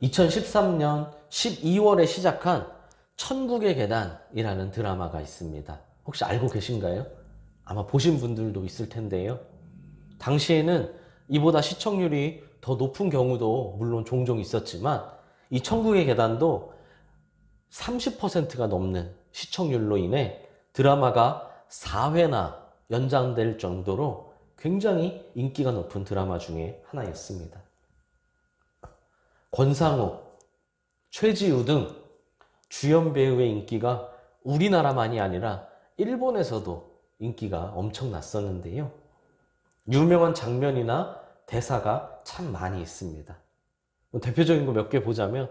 2013년 12월에 시작한 천국의 계단이라는 드라마가 있습니다. 혹시 알고 계신가요? 아마 보신 분들도 있을 텐데요. 당시에는 이보다 시청률이 더 높은 경우도 물론 종종 있었지만 이 천국의 계단도 30%가 넘는 시청률로 인해 드라마가 4회나 연장될 정도로 굉장히 인기가 높은 드라마 중에 하나였습니다. 권상우, 최지우 등 주연 배우의 인기가 우리나라만이 아니라 일본에서도 인기가 엄청났었는데요. 유명한 장면이나 대사가 참 많이 있습니다. 대표적인 거 몇 개 보자면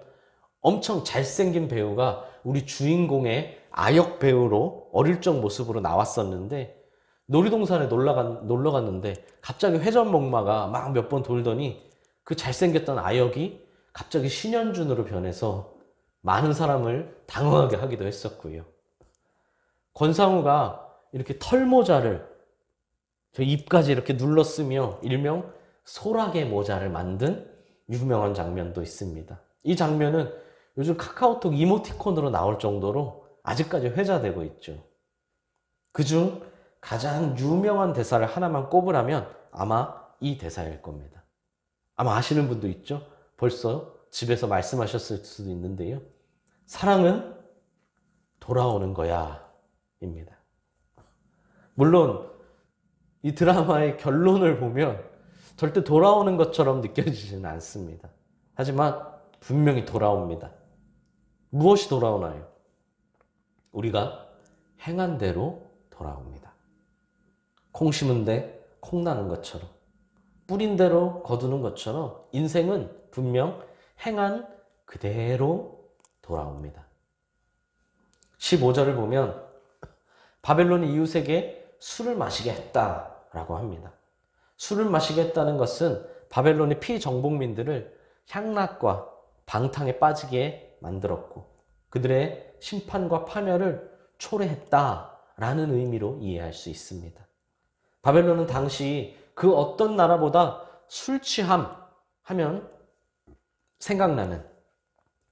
엄청 잘생긴 배우가 우리 주인공의 아역 배우로 어릴 적 모습으로 나왔었는데 놀이동산에 놀러 갔는데 갑자기 회전목마가 막 몇 번 돌더니 그 잘생겼던 아역이 갑자기 신현준으로 변해서 많은 사람을 당황하게 하기도 했었고요. 권상우가 이렇게 털모자를 저 입까지 이렇게 눌러쓰며 일명 소라게 모자를 만든 유명한 장면도 있습니다. 이 장면은 요즘 카카오톡 이모티콘으로 나올 정도로 아직까지 회자되고 있죠. 그중 가장 유명한 대사를 하나만 꼽으라면 아마 이 대사일 겁니다. 아마 아시는 분도 있죠? 벌써 집에서 말씀하셨을 수도 있는데요. 사랑은 돌아오는 거야 입니다. 물론 이 드라마의 결론을 보면 절대 돌아오는 것처럼 느껴지지는 않습니다. 하지만 분명히 돌아옵니다. 무엇이 돌아오나요? 우리가 행한 대로 돌아옵니다. 콩 심은 데 콩 나는 것처럼, 뿌린 대로 거두는 것처럼 인생은 분명 행한 그대로 돌아옵니다. 15절을 보면 바벨론이 이웃에게 술을 마시게 했다라고 합니다. 술을 마시게 했다는 것은 바벨론이 피정복민들을 향락과 방탕에 빠지게 만들었고 그들의 심판과 파멸을 초래했다라는 의미로 이해할 수 있습니다. 바벨론은 당시 그 어떤 나라보다 술 취함 하면 생각나는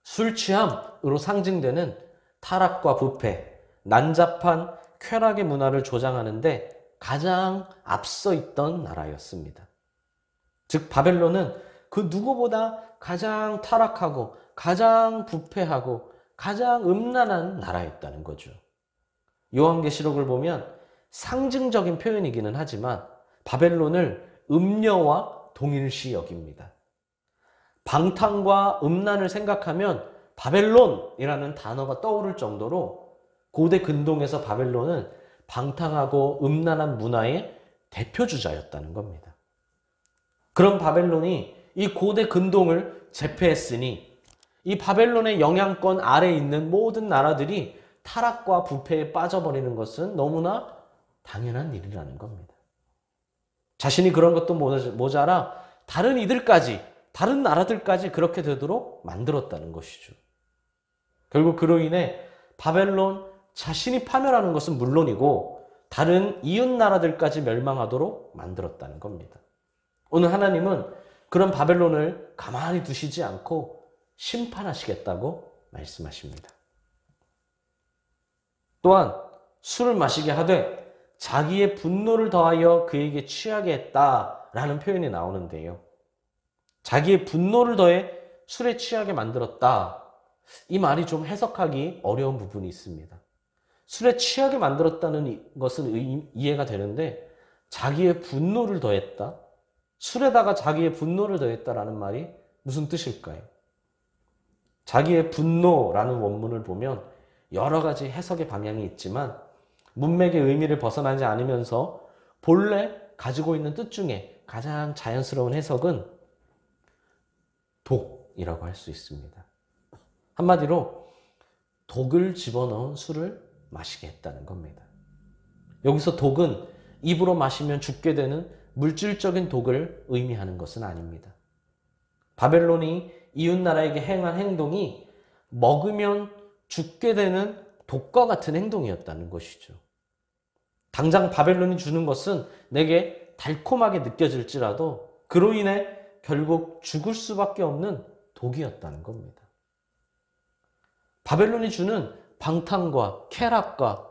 술 취함으로 상징되는 타락과 부패, 난잡한 쾌락의 문화를 조장하는데 가장 앞서 있던 나라였습니다. 즉 바벨론은 그 누구보다 가장 타락하고 가장 부패하고 가장 음란한 나라였다는 거죠. 요한계시록을 보면 상징적인 표현이기는 하지만 바벨론을 음녀와 동일시 여깁니다. 방탕과 음란을 생각하면 바벨론이라는 단어가 떠오를 정도로 고대 근동에서 바벨론은 방탕하고 음란한 문화의 대표주자였다는 겁니다. 그런 바벨론이 이 고대 근동을 제패했으니 이 바벨론의 영향권 아래에 있는 모든 나라들이 타락과 부패에 빠져버리는 것은 너무나 당연한 일이라는 겁니다. 자신이 그런 것도 모자라 다른 이들까지, 다른 나라들까지 그렇게 되도록 만들었다는 것이죠. 결국 그로 인해 바벨론 자신이 파멸하는 것은 물론이고 다른 이웃 나라들까지 멸망하도록 만들었다는 겁니다. 오늘 하나님은 그런 바벨론을 가만히 두시지 않고 심판하시겠다고 말씀하십니다. 또한 술을 마시게 하되 자기의 분노를 더하여 그에게 취하게 했다라는 표현이 나오는데요. 자기의 분노를 더해 술에 취하게 만들었다. 이 말이 좀 해석하기 어려운 부분이 있습니다. 술에 취하게 만들었다는 것은 이해가 되는데 자기의 분노를 더했다? 술에다가 자기의 분노를 더했다라는 말이 무슨 뜻일까요? 자기의 분노라는 원문을 보면 여러 가지 해석의 방향이 있지만 문맥의 의미를 벗어나지 않으면서 본래 가지고 있는 뜻 중에 가장 자연스러운 해석은 독이라고 할 수 있습니다. 한마디로 독을 집어넣은 술을 마시게 했다는 겁니다. 여기서 독은 입으로 마시면 죽게 되는 물질적인 독을 의미하는 것은 아닙니다. 바벨론이 이웃나라에게 행한 행동이 먹으면 죽게 되는 독과 같은 행동이었다는 것이죠. 당장 바벨론이 주는 것은 내게 달콤하게 느껴질지라도 그로 인해 결국 죽을 수밖에 없는 독이었다는 겁니다. 바벨론이 주는 방탕과 쾌락과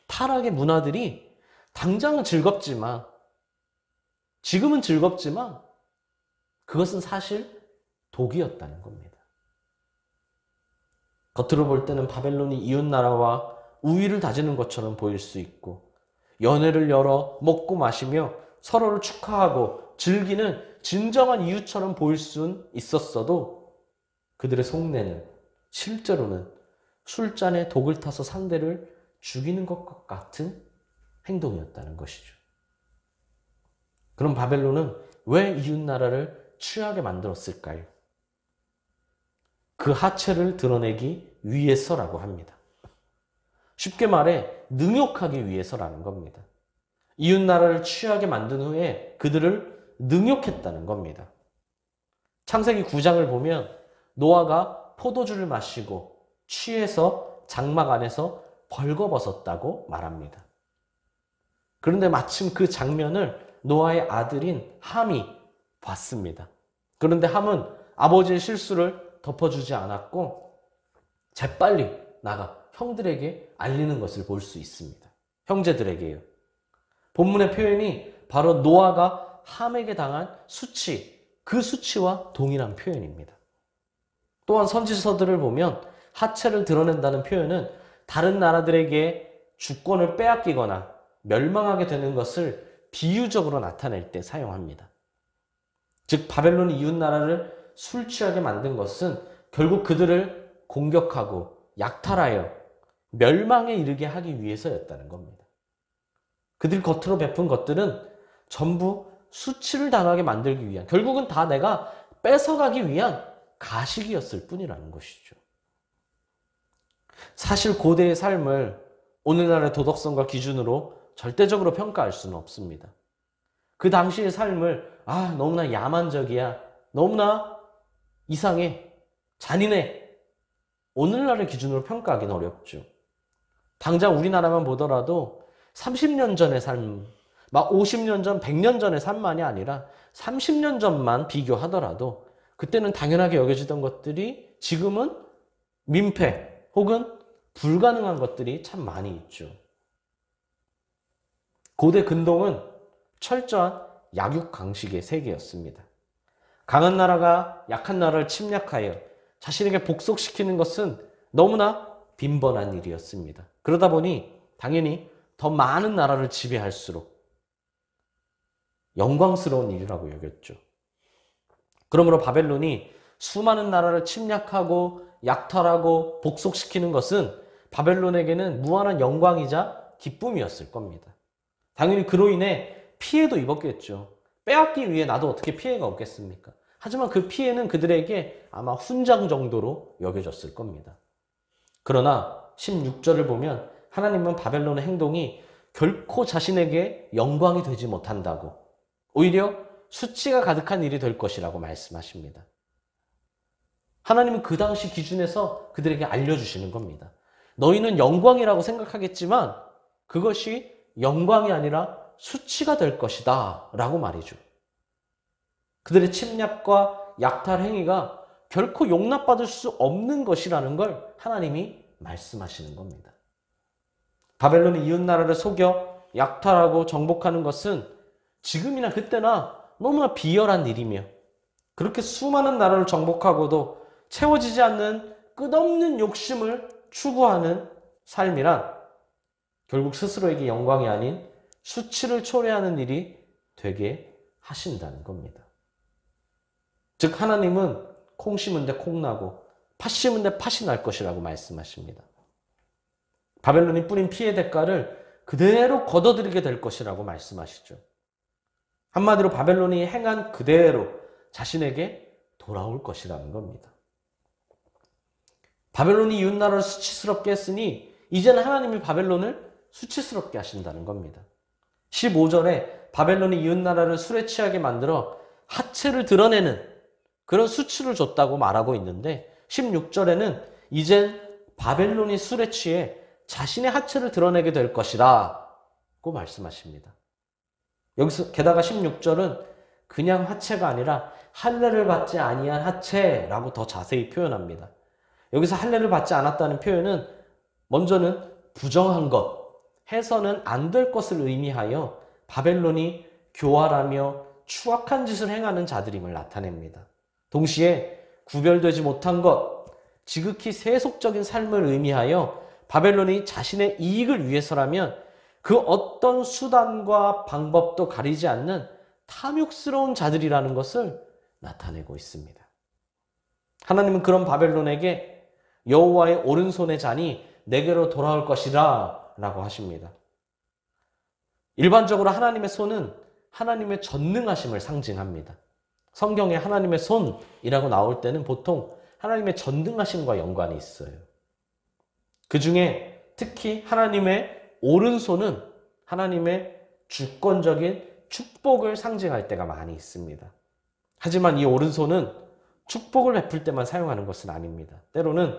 타락의 문화들이 당장은 즐겁지만, 지금은 즐겁지만 그것은 사실 독이었다는 겁니다. 겉으로 볼 때는 바벨론이 이웃나라와 우위를 다지는 것처럼 보일 수 있고, 연회를 열어 먹고 마시며 서로를 축하하고 즐기는 진정한 이웃처럼 보일 수는 있었어도, 그들의 속내는 실제로는 술잔에 독을 타서 상대를 죽이는 것과 같은 행동이었다는 것이죠. 그럼 바벨론은 왜 이웃나라를 취하게 만들었을까요? 그 하체를 드러내기 위해서라고 합니다. 쉽게 말해 능욕하기 위해서라는 겁니다. 이웃나라를 취하게 만든 후에 그들을 능욕했다는 겁니다. 창세기 9장을 보면 노아가 포도주를 마시고 취해서 장막 안에서 벌거벗었다고 말합니다. 그런데 마침 그 장면을 노아의 아들인 함이 봤습니다. 그런데 함은 아버지의 실수를 덮어주지 않았고 재빨리 나가 형들에게 알리는 것을 볼 수 있습니다. 형제들에게요. 본문의 표현이 바로 노아가 함에게 당한 수치, 그 수치와 동일한 표현입니다. 또한 선지서들을 보면 하체를 드러낸다는 표현은 다른 나라들에게 주권을 빼앗기거나 멸망하게 되는 것을 비유적으로 나타낼 때 사용합니다. 즉 바벨론이 이웃나라를 술 취하게 만든 것은 결국 그들을 공격하고 약탈하여 멸망에 이르게 하기 위해서였다는 겁니다. 그들 겉으로 베푼 것들은 전부 수치를 당하게 만들기 위한, 결국은 다 내가 뺏어가기 위한 가식이었을 뿐이라는 것이죠. 사실 고대의 삶을 오늘날의 도덕성과 기준으로 절대적으로 평가할 수는 없습니다. 그 당시의 삶을 너무나 야만적이야, 너무나 이상해, 잔인해, 오늘날의 기준으로 평가하기는 어렵죠. 당장 우리나라만 보더라도 30년 전의 삶, 막 50년 전, 100년 전의 삶만이 아니라 30년 전만 비교하더라도 그때는 당연하게 여겨지던 것들이 지금은 민폐 혹은 불가능한 것들이 참 많이 있죠. 고대 근동은 철저한 약육강식의 세계였습니다. 강한 나라가 약한 나라를 침략하여 자신에게 복속시키는 것은 너무나 빈번한 일이었습니다. 그러다 보니 당연히 더 많은 나라를 지배할수록 영광스러운 일이라고 여겼죠. 그러므로 바벨론이 수많은 나라를 침략하고 약탈하고 복속시키는 것은 바벨론에게는 무한한 영광이자 기쁨이었을 겁니다. 당연히 그로 인해 피해도 입었겠죠. 빼앗기 위해 나도 어떻게 피해가 없겠습니까? 하지만 그 피해는 그들에게 아마 훈장 정도로 여겨졌을 겁니다. 그러나 16절을 보면 하나님은 바벨론의 행동이 결코 자신에게 영광이 되지 못한다고, 오히려 수치가 가득한 일이 될 것이라고 말씀하십니다. 하나님은 그 당시 기준에서 그들에게 알려주시는 겁니다. 너희는 영광이라고 생각하겠지만 그것이 영광이 아니라 수치가 될 것이다 라고 말이죠. 그들의 침략과 약탈 행위가 결코 용납받을 수 없는 것이라는 걸 하나님이 말씀하시는 겁니다. 바벨론이 이웃나라를 속여 약탈하고 정복하는 것은 지금이나 그때나 너무나 비열한 일이며, 그렇게 수많은 나라를 정복하고도 채워지지 않는 끝없는 욕심을 추구하는 삶이란 결국 스스로에게 영광이 아닌 수치를 초래하는 일이 되게 하신다는 겁니다. 즉 하나님은 콩 심은 데 콩 나고 팥 심은 데 팥이 날 것이라고 말씀하십니다. 바벨론이 뿌린 피해 대가를 그대로 거둬들이게 될 것이라고 말씀하시죠. 한마디로 바벨론이 행한 그대로 자신에게 돌아올 것이라는 겁니다. 바벨론이 이웃나라를 수치스럽게 했으니 이제는 하나님이 바벨론을 수치스럽게 하신다는 겁니다. 15절에 바벨론이 이웃나라를 술에 취하게 만들어 하체를 드러내는 그런 수치를 줬다고 말하고 있는데, 16절에는 이젠 바벨론이 술에 취해 자신의 하체를 드러내게 될 것이라고 말씀하십니다. 여기서 게다가 16절은 그냥 하체가 아니라 할례를 받지 아니한 하체라고 더 자세히 표현합니다. 여기서 할례를 받지 않았다는 표현은 먼저는 부정한 것, 해서는 안 될 것을 의미하여 바벨론이 교활하며 추악한 짓을 행하는 자들임을 나타냅니다. 동시에 구별되지 못한 것, 지극히 세속적인 삶을 의미하여 바벨론이 자신의 이익을 위해서라면 그 어떤 수단과 방법도 가리지 않는 탐욕스러운 자들이라는 것을 나타내고 있습니다. 하나님은 그런 바벨론에게 여호와의 오른손의 잔이 내게로 돌아올 것이라 라고 하십니다. 일반적으로 하나님의 손은 하나님의 전능하심을 상징합니다. 성경에 하나님의 손이라고 나올 때는 보통 하나님의 전능하심과 연관이 있어요. 그 중에 특히 하나님의 오른손은 하나님의 주권적인 축복을 상징할 때가 많이 있습니다. 하지만 이 오른손은 축복을 베풀 때만 사용하는 것은 아닙니다. 때로는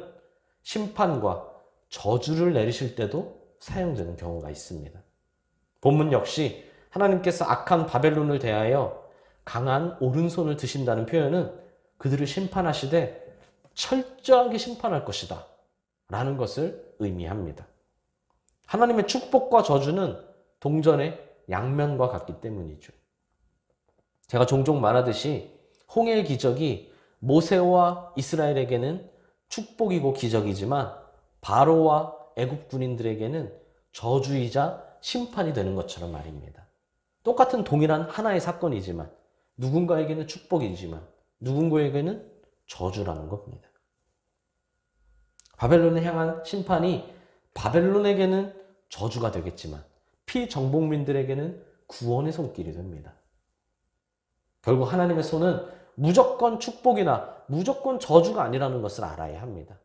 심판과 저주를 내리실 때도 사용되는 경우가 있습니다. 본문 역시 하나님께서 악한 바벨론을 대하여 강한 오른손을 드신다는 표현은 그들을 심판하시되 철저하게 심판할 것이다 라는 것을 의미합니다. 하나님의 축복과 저주는 동전의 양면과 같기 때문이죠. 제가 종종 말하듯이 홍해의 기적이 모세와 이스라엘에게는 축복이고 기적이지만 바로와 애굽 군인들에게는 저주이자 심판이 되는 것처럼 말입니다. 똑같은 동일한 하나의 사건이지만 누군가에게는 축복이지만 누군가에게는 저주라는 겁니다. 바벨론을 향한 심판이 바벨론에게는 저주가 되겠지만 피정복민들에게는 구원의 손길이 됩니다. 결국 하나님의 손은 무조건 축복이나 무조건 저주가 아니라는 것을 알아야 합니다.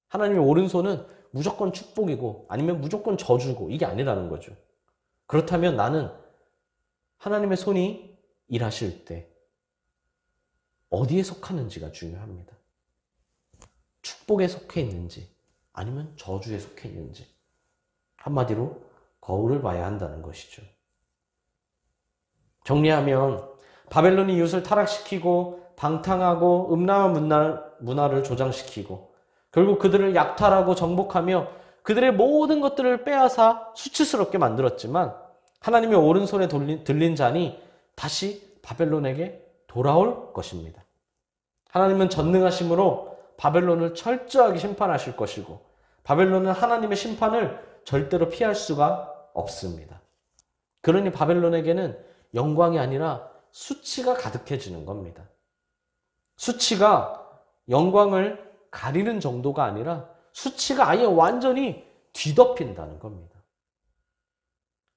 하나님의 오른손은 무조건 축복이고 아니면 무조건 저주고 이게 아니라는 거죠. 그렇다면 나는 하나님의 손이 일하실 때 어디에 속하는지가 중요합니다. 축복에 속해 있는지 아니면 저주에 속해 있는지 한마디로 거울을 봐야 한다는 것이죠. 정리하면 바벨론이 이웃을 타락시키고 방탕하고 음란한 문화를 조장시키고 결국 그들을 약탈하고 정복하며 그들의 모든 것들을 빼앗아 수치스럽게 만들었지만 하나님의 오른손에 들린 잔이 다시 바벨론에게 돌아올 것입니다. 하나님은 전능하심으로 바벨론을 철저하게 심판하실 것이고 바벨론은 하나님의 심판을 절대로 피할 수가 없습니다. 그러니 바벨론에게는 영광이 아니라 수치가 가득해지는 겁니다. 수치가 영광을 가리는 정도가 아니라 수치가 아예 완전히 뒤덮인다는 겁니다.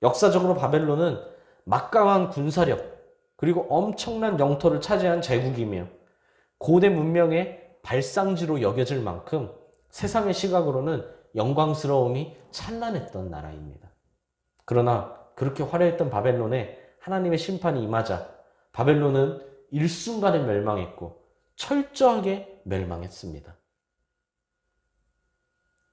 역사적으로 바벨론은 막강한 군사력 그리고 엄청난 영토를 차지한 제국이며 고대 문명의 발상지로 여겨질 만큼 세상의 시각으로는 영광스러움이 찬란했던 나라입니다. 그러나 그렇게 화려했던 바벨론에 하나님의 심판이 임하자 바벨론은 일순간에 멸망했고 철저하게 멸망했습니다.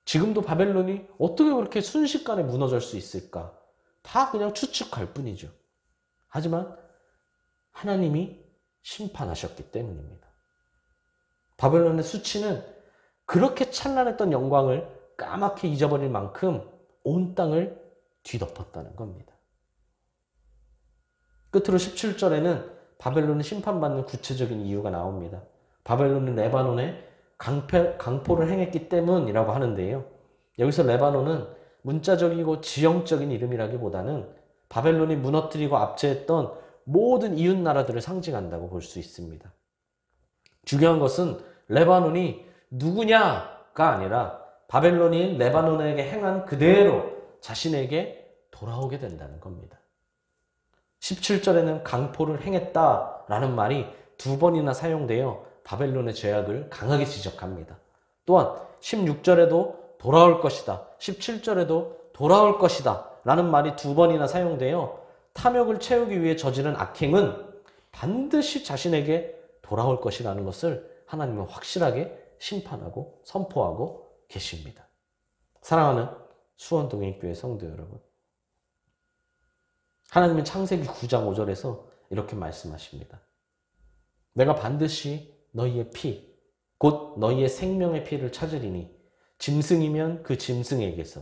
지금도 바벨론이 어떻게 그렇게 순식간에 무너질 수 있을까? 다 그냥 추측할 뿐이죠. 하지만 하나님이 심판하셨기 때문입니다. 바벨론의 수치는 그렇게 찬란했던 영광을 까맣게 잊어버릴 만큼 온 땅을 뒤덮었다는 겁니다. 끝으로 17절에는 바벨론이 심판받는 구체적인 이유가 나옵니다. 바벨론은 레바논에 강포를 행했기 때문이라고 하는데요. 여기서 레바논은 문자적이고 지형적인 이름이라기보다는 바벨론이 무너뜨리고 압제했던 모든 이웃 나라들을 상징한다고 볼 수 있습니다. 중요한 것은 레바논이 누구냐가 아니라 바벨론이 레바논에게 행한 그대로 자신에게 돌아오게 된다는 겁니다. 17절에는 강포를 행했다라는 말이 2번이나 사용되어 바벨론의 죄악을 강하게 지적합니다. 또한 16절에도 돌아올 것이다, 17절에도 돌아올 것이다 라는 말이 2번이나 사용되어 탐욕을 채우기 위해 저지른 악행은 반드시 자신에게 돌아올 것이라는 것을 하나님은 확실하게 심판하고 선포하고 계십니다. 사랑하는 수원동행교회 성도 여러분, 하나님은 창세기 9장 5절에서 이렇게 말씀하십니다. 내가 반드시 너희의 피, 곧 너희의 생명의 피를 찾으리니 짐승이면 그 짐승에게서,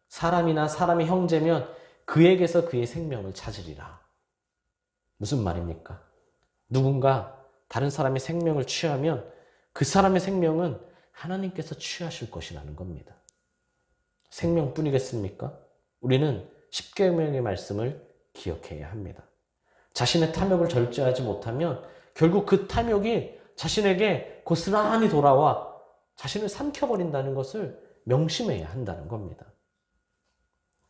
사람이나 사람의 형제면 그에게서 그의 생명을 찾으리라. 무슨 말입니까? 누군가 다른 사람의 생명을 취하면 그 사람의 생명은 하나님께서 취하실 것이라는 겁니다. 생명뿐이겠습니까? 우리는 십계명의 말씀을 기억해야 합니다. 자신의 탐욕을 절제하지 못하면 결국 그 탐욕이 자신에게 고스란히 돌아와 자신을 삼켜버린다는 것을 명심해야 한다는 겁니다.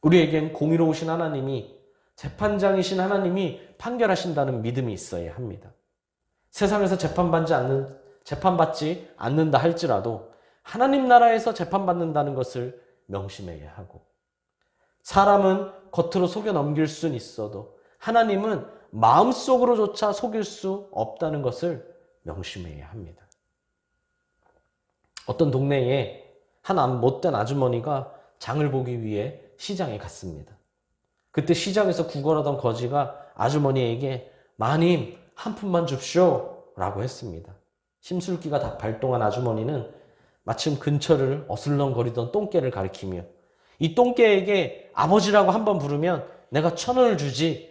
우리에겐 공의로우신 하나님이, 재판장이신 하나님이 판결하신다는 믿음이 있어야 합니다. 세상에서 재판받지 않는다 할지라도 하나님 나라에서 재판받는다는 것을 명심해야 하고, 사람은 겉으로 속여 넘길 수는 있어도 하나님은 마음속으로조차 속일 수 없다는 것을 명심해야 합니다. 어떤 동네에 한 못된 아주머니가 장을 보기 위해 시장에 갔습니다. 그때 시장에서 구걸하던 거지가 아주머니에게 마님 한 푼만 줍쇼 라고 했습니다. 심술기가 다 발동한 아주머니는 마침 근처를 어슬렁거리던 똥개를 가리키며 이 똥개에게 아버지라고 한 번 부르면 내가 1,000원을 주지.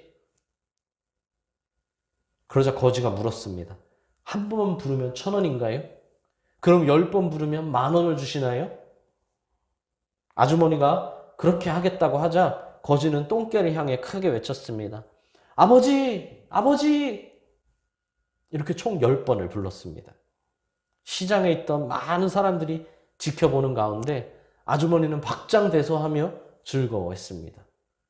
그러자 거지가 물었습니다. 한 번 부르면 1,000원인가요? 그럼 10번 부르면 10,000원을 주시나요? 아주머니가 그렇게 하겠다고 하자 거지는 똥개를 향해 크게 외쳤습니다. 아버지! 아버지! 이렇게 총 10번을 불렀습니다. 시장에 있던 많은 사람들이 지켜보는 가운데 아주머니는 박장대소하며 즐거워했습니다.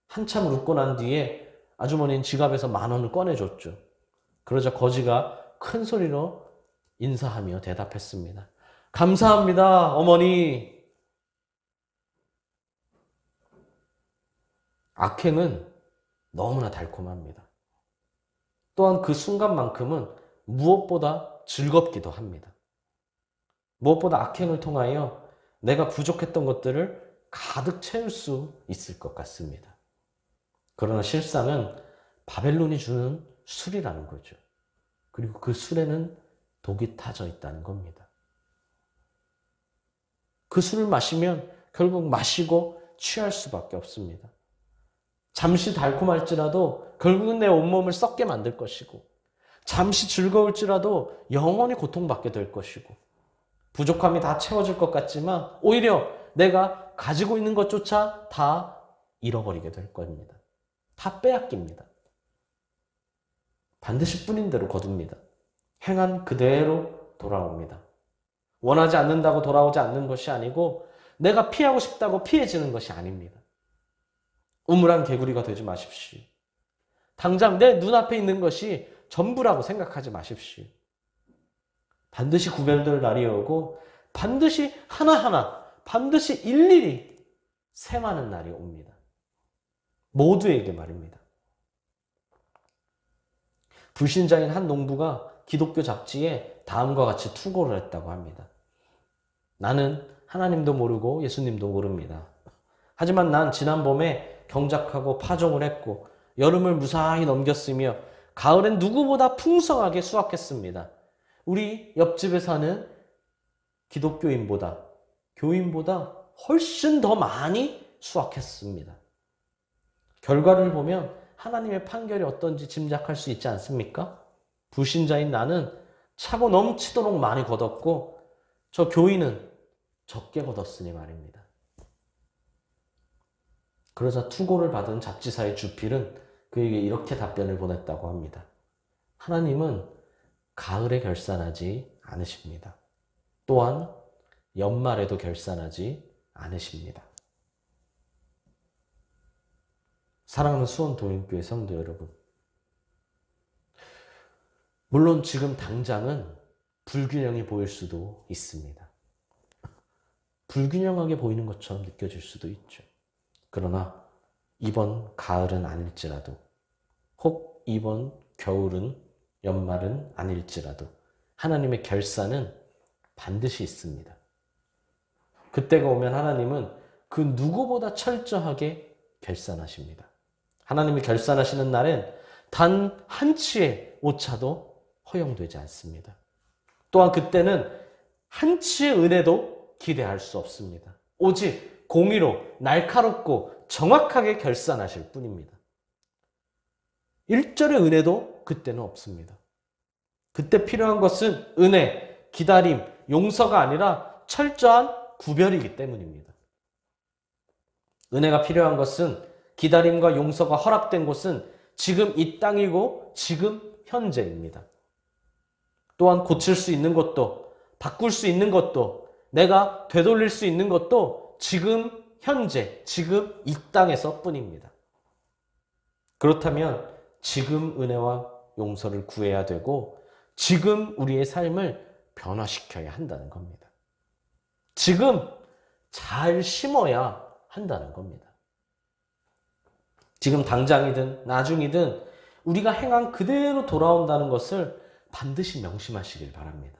한참 웃고 난 뒤에 아주머니는 지갑에서 10,000원을 꺼내줬죠. 그러자 거지가 큰 소리로 인사하며 대답했습니다. 감사합니다, 어머니. 악행은 너무나 달콤합니다. 또한 그 순간만큼은 무엇보다 즐겁기도 합니다. 무엇보다 악행을 통하여 내가 부족했던 것들을 가득 채울 수 있을 것 같습니다. 그러나 실상은 바벨론이 주는 술이라는 거죠. 그리고 그 술에는 독이 타져 있다는 겁니다. 그 술을 마시면 결국 마시고 취할 수밖에 없습니다. 잠시 달콤할지라도 결국은 내 온몸을 썩게 만들 것이고, 잠시 즐거울지라도 영원히 고통받게 될 것이고, 부족함이 다 채워질 것 같지만 오히려 내가 가지고 있는 것조차 다 잃어버리게 될 겁니다. 다 빼앗깁니다. 반드시 뿌린 대로 거둡니다. 행한 그대로 돌아옵니다. 원하지 않는다고 돌아오지 않는 것이 아니고 내가 피하고 싶다고 피해지는 것이 아닙니다. 우물안 개구리가 되지 마십시오. 당장 내 눈앞에 있는 것이 전부라고 생각하지 마십시오. 반드시 구별될 날이 오고 반드시 하나하나 반드시 일일이 셈하는 날이 옵니다. 모두에게 말입니다. 불신자인 한 농부가 기독교 잡지에 다음과 같이 투고를 했다고 합니다. 나는 하나님도 모르고 예수님도 모릅니다. 하지만 난 지난 봄에 경작하고 파종을 했고 여름을 무사히 넘겼으며 가을엔 누구보다 풍성하게 수확했습니다. 우리 옆집에 사는 기독교인보다 교인보다 훨씬 더 많이 수확했습니다. 결과를 보면 하나님의 판결이 어떤지 짐작할 수 있지 않습니까? 불신자인 나는 차고 넘치도록 많이 거뒀고 저 교인은 적게 거뒀으니 말입니다. 그러자 투고를 받은 잡지사의 주필은 그에게 이렇게 답변을 보냈다고 합니다. 하나님은 가을에 결산하지 않으십니다. 또한 연말에도 결산하지 않으십니다. 사랑하는 수원도인교회 성도 여러분, 물론 지금 당장은 불균형이 보일 수도 있습니다. 불균형하게 보이는 것처럼 느껴질 수도 있죠. 그러나 이번 가을은 아닐지라도, 혹 이번 겨울은, 연말은 아닐지라도 하나님의 결산은 반드시 있습니다. 그때가 오면 하나님은 그 누구보다 철저하게 결산하십니다. 하나님이 결산하시는 날엔 단 한 치의 오차도 허용되지 않습니다. 또한 그때는 한치의 은혜도 기대할 수 없습니다. 오직 공의로 날카롭고 정확하게 결산하실 뿐입니다. 일절의 은혜도 그때는 없습니다. 그때 필요한 것은 은혜, 기다림, 용서가 아니라 철저한 구별이기 때문입니다. 은혜가 필요한 것은 기다림과 용서가 허락된 곳은 지금 이 땅이고 지금 현재입니다. 또한 고칠 수 있는 것도 바꿀 수 있는 것도 내가 되돌릴 수 있는 것도 지금 현재, 지금 이 땅에서 뿐입니다. 그렇다면 지금 은혜와 용서를 구해야 되고 지금 우리의 삶을 변화시켜야 한다는 겁니다. 지금 잘 심어야 한다는 겁니다. 지금 당장이든 나중이든 우리가 행한 그대로 돌아온다는 것을 반드시 명심하시길 바랍니다.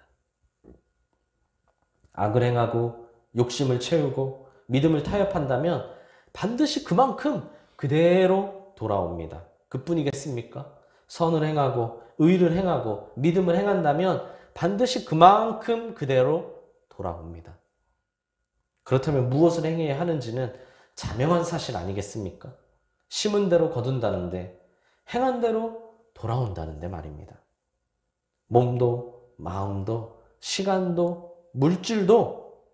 악을 행하고 욕심을 채우고 믿음을 타협한다면 반드시 그만큼 그대로 돌아옵니다. 그뿐이겠습니까? 선을 행하고 의를 행하고 믿음을 행한다면 반드시 그만큼 그대로 돌아옵니다. 그렇다면 무엇을 행해야 하는지는 자명한 사실 아니겠습니까? 심은 대로 거둔다는데 행한 대로 돌아온다는데 말입니다. 몸도 마음도 시간도 물질도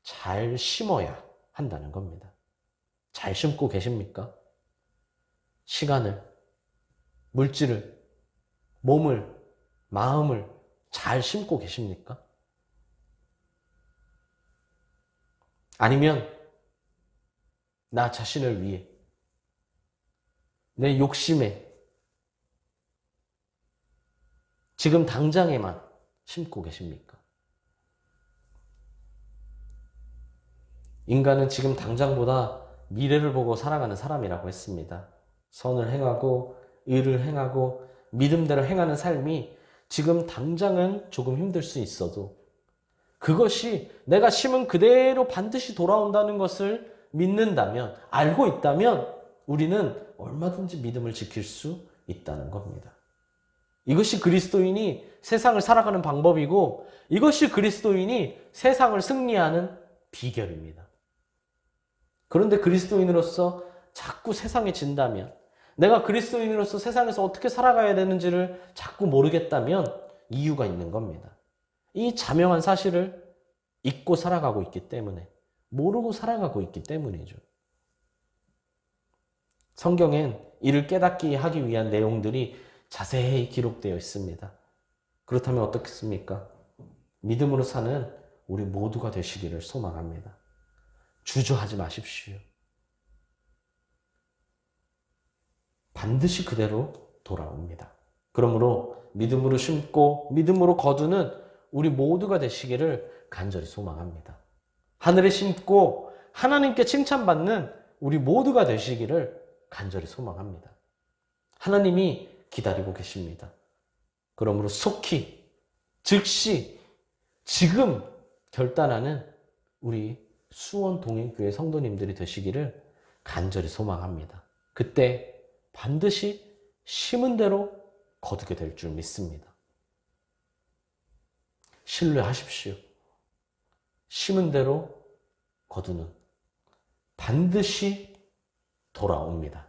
잘 심어야 한다는 겁니다. 잘 심고 계십니까? 시간을, 물질을, 몸을, 마음을 잘 심고 계십니까? 아니면 나 자신을 위해 내 욕심에 지금 당장에만 심고 계십니까? 인간은 지금 당장보다 미래를 보고 살아가는 사람이라고 했습니다. 선을 행하고 의를 행하고 믿음대로 행하는 삶이 지금 당장은 조금 힘들 수 있어도 그것이 내가 심은 그대로 반드시 돌아온다는 것을 믿는다면, 알고 있다면 우리는 얼마든지 믿음을 지킬 수 있다는 겁니다. 이것이 그리스도인이 세상을 살아가는 방법이고 이것이 그리스도인이 세상을 승리하는 비결입니다. 그런데 그리스도인으로서 자꾸 세상에 진다면, 내가 그리스도인으로서 세상에서 어떻게 살아가야 되는지를 자꾸 모르겠다면 이유가 있는 겁니다. 이 자명한 사실을 잊고 살아가고 있기 때문에, 모르고 살아가고 있기 때문이죠. 성경엔 이를 깨닫게 하기 위한 내용들이 자세히 기록되어 있습니다. 그렇다면 어떻겠습니까? 믿음으로 사는 우리 모두가 되시기를 소망합니다. 주저하지 마십시오. 반드시 그대로 돌아옵니다. 그러므로 믿음으로 심고 믿음으로 거두는 우리 모두가 되시기를 간절히 소망합니다. 하늘에 심고 하나님께 칭찬받는 우리 모두가 되시기를 간절히 소망합니다. 하나님이 기다리고 계십니다. 그러므로 속히, 즉시, 지금 결단하는 우리 수원 동행교회 성도님들이 되시기를 간절히 소망합니다. 그때 반드시 심은 대로 거두게 될 줄 믿습니다. 신뢰하십시오. 심은 대로 거두는 반드시 돌아옵니다.